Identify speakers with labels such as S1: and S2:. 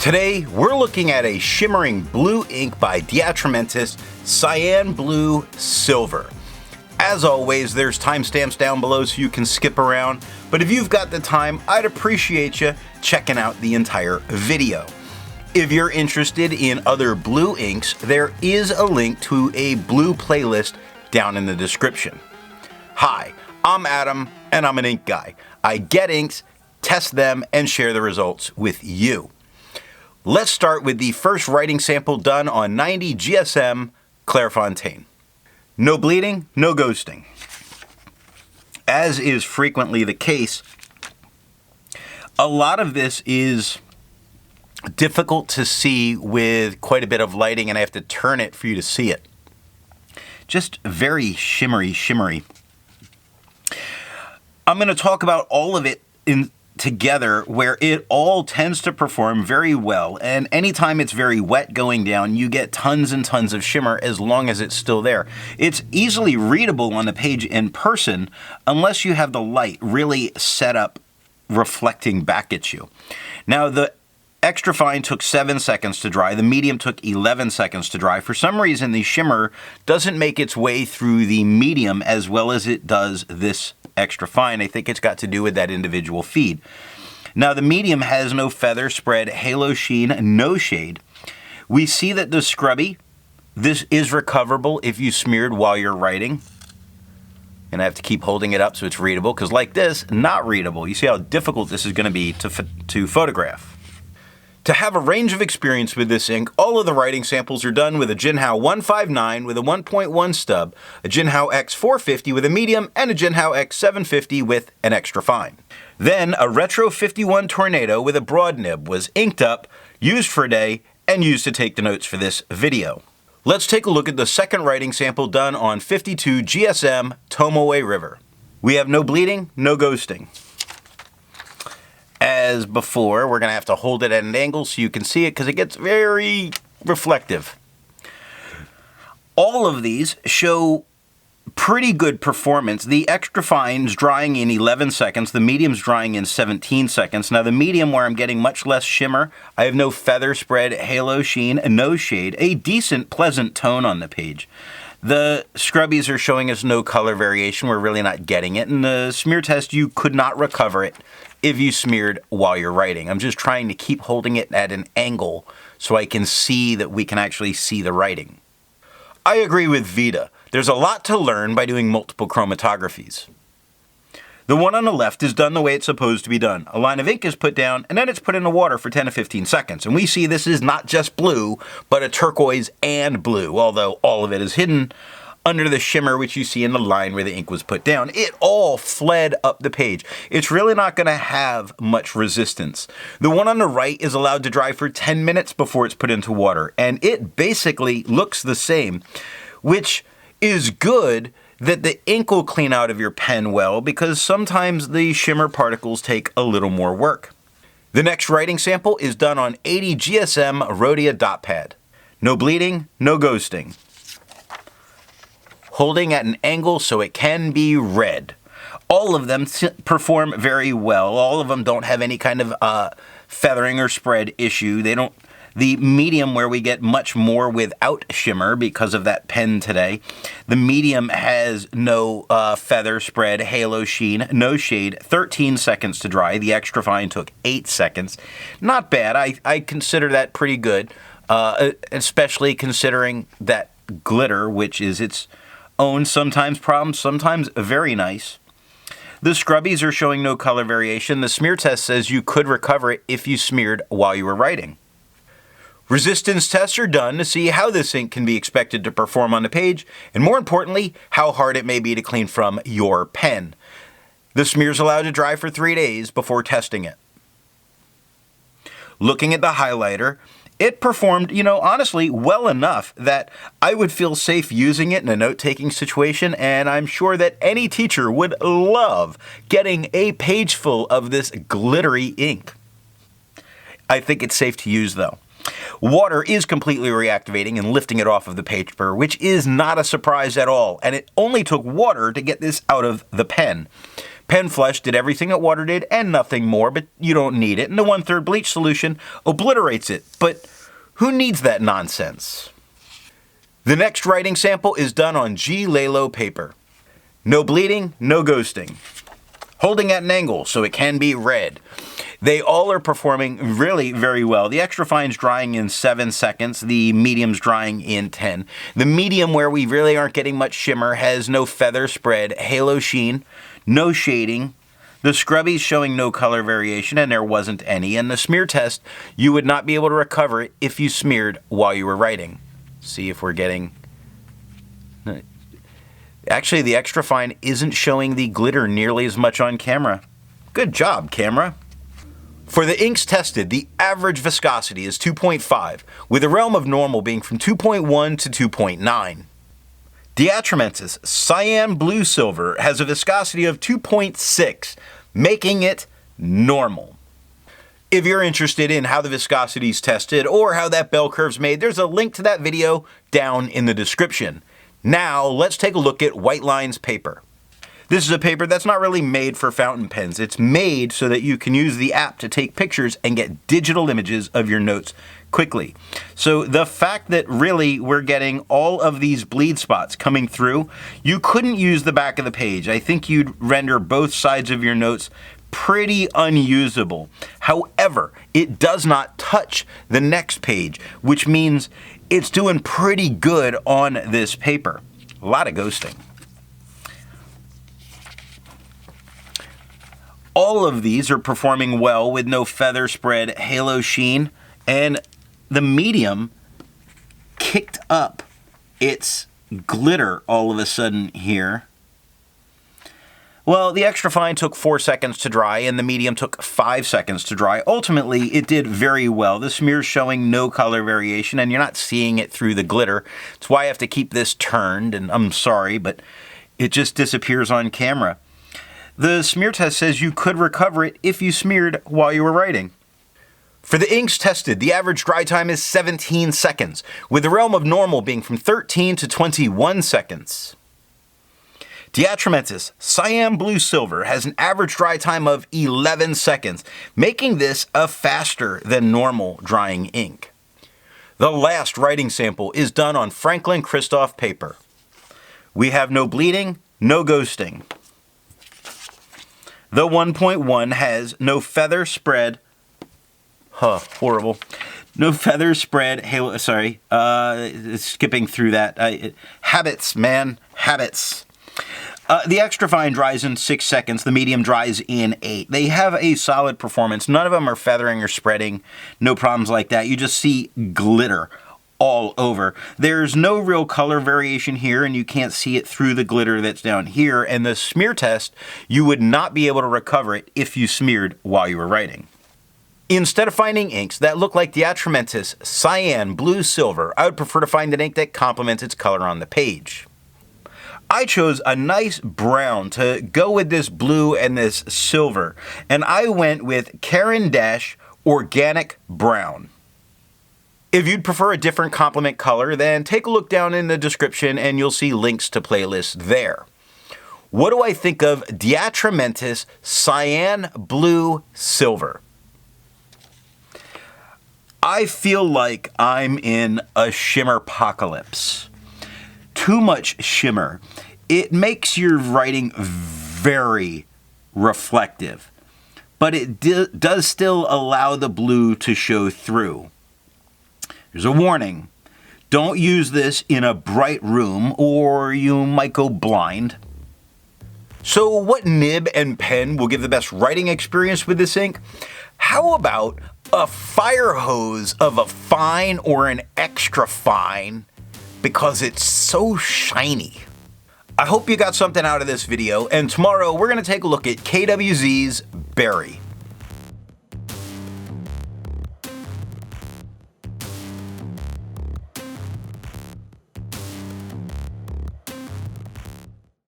S1: Today, we're looking at a shimmering blue ink by Atramentis Cyan Blue Silver. As always, there's timestamps down below so you can skip around, but if you've got the time, I'd appreciate you checking out the entire video. If you're interested in other blue inks, there is a link to a blue playlist down in the description. Hi, I'm Adam, and I'm an ink guy. I get inks, test them, and share the results with you. Let's start with the first writing sample done on 90 GSM Clairfontaine. No bleeding, no ghosting. As is frequently the case, a lot of this is difficult to see with quite a bit of lighting, and I have to turn it for you to see it. Just very shimmery. I'm going to talk about all of it together, where it all tends to perform very well, and anytime it's very wet going down, you get tons and tons of shimmer as long as it's still there. It's easily readable on the page in person unless you have the light really set up reflecting back at you. Now, the extra fine took 7 seconds to dry. The medium took 11 seconds to dry. For some reason, the shimmer doesn't make its way through the medium as well as it does this extra fine. I think it's got to do with that individual feed. Now, the medium has no feather spread, halo sheen, no shade. We see that the scrubby, this is recoverable if you smeared while you're writing. And I have to keep holding it up so it's readable, because like this, not readable. You see how difficult this is going to be to photograph. To have a range of experience with this ink, all of the writing samples are done with a Jinhao 159 with a 1.1 stub, a Jinhao X450 with a medium, and a Jinhao X750 with an extra fine. Then a Retro 51 Tornado with a broad nib was inked up, used for a day, and used to take the notes for this video. Let's take a look at the second writing sample done on 52 GSM Tomoe River. We have no bleeding, no ghosting. As before, we're going to have to hold it at an angle so you can see it, because it gets very reflective. All of these show pretty good performance. The extra fine's drying in 11 seconds, the medium's drying in 17 seconds. Now the medium, where I'm getting much less shimmer, I have no feather spread, halo sheen, no shade, a decent, pleasant tone on the page. The scrubbies are showing us no color variation. We're really not getting it. And the smear test, you could not recover it if you smeared while you're writing. I'm just trying to keep holding it at an angle so I can see that we can actually see the writing. I agree with Vita. There's a lot to learn by doing multiple chromatographies. The one on the left is done the way it's supposed to be done. A line of ink is put down, and then it's put in the water for 10 to 15 seconds. And we see this is not just blue, but a turquoise and blue, although all of it is hidden under the shimmer, which you see in the line where the ink was put down. It all fled up the page. It's really not going to have much resistance. The one on the right is allowed to dry for 10 minutes before it's put into water, and it basically looks the same, which is good that the ink will clean out of your pen well, because sometimes the shimmer particles take a little more work. The next writing sample is done on 80 GSM Rhodia dot pad. No bleeding, no ghosting. Holding at an angle so it can be read. All of them perform very well. All of them don't have any kind of feathering or spread issue. The medium, where we get much more without shimmer because of that pen today. The medium has no feather spread, halo sheen, no shade, 13 seconds to dry. The extra fine took 8 seconds. Not bad. I consider that pretty good, especially considering that glitter, which is its own sometimes problem, sometimes very nice. The scrubbies are showing no color variation. The smear test says you could recover it if you smeared while you were writing. Resistance tests are done to see how this ink can be expected to perform on the page, and more importantly, how hard it may be to clean from your pen. The smear's allowed to dry for 3 days before testing it. Looking at the highlighter, it performed, honestly, well enough that I would feel safe using it in a note-taking situation, and I'm sure that any teacher would love getting a page full of this glittery ink. I think it's safe to use, though. Water is completely reactivating and lifting it off of the paper, which is not a surprise at all, and it only took water to get this out of the pen. Pen flesh did everything that water did and nothing more, but you don't need it. And the 1/3 bleach solution obliterates it. But who needs that nonsense? The next writing sample is done on G Lalo paper. No bleeding, no ghosting. Holding at an angle so it can be read. They all are performing really very well. The extra fine's drying in 7 seconds. The medium's drying in 10. The medium, where we really aren't getting much shimmer, has no feather spread, halo sheen, no shading. The scrubby's showing no color variation, and there wasn't any. And the smear test, you would not be able to recover it if you smeared while you were writing. See if we're getting... Actually, the extra fine isn't showing the glitter nearly as much on camera. Good job, camera. For the inks tested, the average viscosity is 2.5, with the realm of normal being from 2.1 to 2.9. The Atramentis Cyan Blue Silver has a viscosity of 2.6, making it normal. If you're interested in how the viscosity is tested or how that bell curve's made, there's a link to that video down in the description. Now, let's take a look at White Lines paper. This is a paper that's not really made for fountain pens. It's made so that you can use the app to take pictures and get digital images of your notes quickly. So the fact that really we're getting all of these bleed spots coming through, you couldn't use the back of the page. I think you'd render both sides of your notes pretty unusable. However, it does not touch the next page, which means it's doing pretty good on this paper. A lot of ghosting. All of these are performing well with no feather spread, halo sheen, and the medium kicked up its glitter all of a sudden here. Well, the extra fine took 4 seconds to dry, and the medium took 5 seconds to dry. Ultimately, it did very well. The smear's showing no color variation, and you're not seeing it through the glitter. That's why I have to keep this turned, and I'm sorry, but it just disappears on camera. The smear test says you could recover it if you smeared while you were writing. For the inks tested, the average dry time is 17 seconds, with the realm of normal being from 13 to 21 seconds. The Atramentis Cyan Blue Silver has an average dry time of 11 seconds, making this a faster than normal drying ink. The last writing sample is done on Franklin Christoph paper. We have no bleeding, no ghosting. The 1.1 has no feather spread. Horrible. No feather spread. Skipping through that. Habits, man. Habits. The extra fine dries in 6 seconds. The medium dries in 8. They have a solid performance. None of them are feathering or spreading. No problems like that. You just see glitter all over. There's no real color variation here, and you can't see it through the glitter that's down here. And the smear test, you would not be able to recover it if you smeared while you were writing. Instead of finding inks that look like the Atramentis Cyan Blue Silver, I would prefer to find an ink that complements its color on the page. I chose a nice brown to go with this blue and this silver, and I went with Caran Organic Brown. If you'd prefer a different complement color, then take a look down in the description and you'll see links to playlists there. What do I think of the Atramentis Cyan Blue Silver? I feel like I'm in a shimmer apocalypse. Too much shimmer. It makes your writing very reflective, but it does still allow the blue to show through. There's a warning. Don't use this in a bright room or you might go blind. So what nib and pen will give the best writing experience with this ink? How about a fire hose of a fine or an extra fine because it's so shiny? I hope you got something out of this video, and tomorrow we're going to take a look at KWZ's Berry.